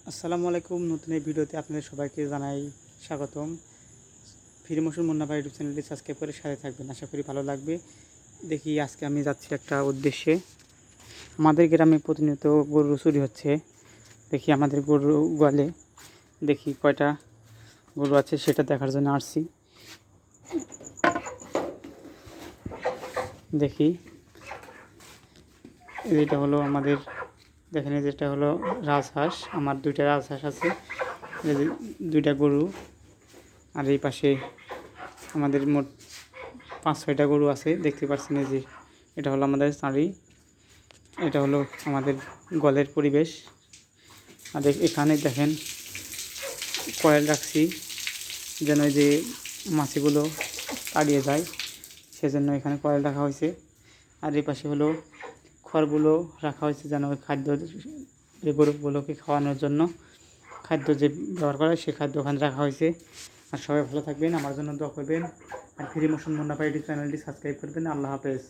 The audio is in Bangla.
আসসালামু আলাইকুম। নতুন এই ভিডিওতে আপনাদের সবাইকে জানাই স্বাগতম। ফিরে মশুর মুন্না ভাই ইউটিউব চ্যানেলটি সাবস্ক্রাইব করে সাথে থাকবেন, আশা করি ভালো লাগবে। দেখি আজকে আমি যাচ্ছি একটা উদ্দেশ্যে। আমাদের গ্রামে প্রতিনিয়ত গরু চুরি হচ্ছে। দেখি আমাদের গরু গোয়ালে দেখি কয়টা গরু আছে সেটা দেখার জন্য আসছি। দেখি এটা হলো আমাদের, দেখেন যেটা হলো রাজহাঁস। আমার দুইটা রাজহাঁস আছে, এই যে দুইটা গরু। আর এই পাশে আমাদের মোট 5-6টা গরু আছে, দেখতে পাচ্ছেন। এই যে এটা হলো আমাদের চাঁড়ি, এটা হলো আমাদের গোয়ালের পরিবেশ। আর এখানে দেখেন কয়েল রাখছি যেন এই যে মাছিগুলো তাড়িয়ে যায়, সেজন্য এখানে কয়েল রাখা হয়েছে। আর এই পাশে হলো খড়গুলো রাখা হয়েছে যেন ওই খাদ্য, যে গরুগুলোকে খাওয়ানোর জন্য খাদ্য যে ব্যবহার করা হয় সে খাদ্য ওখানে রাখা হয়েছে। আর সবাই ভালো থাকবেন, আমার জন্য দোয়া করবেন। আর ফিরে মৌসুম মুন্না ভাই ইউটিউব চ্যানেলটি সাবস্ক্রাইব করবেন। আল্লাহ হাফেজ।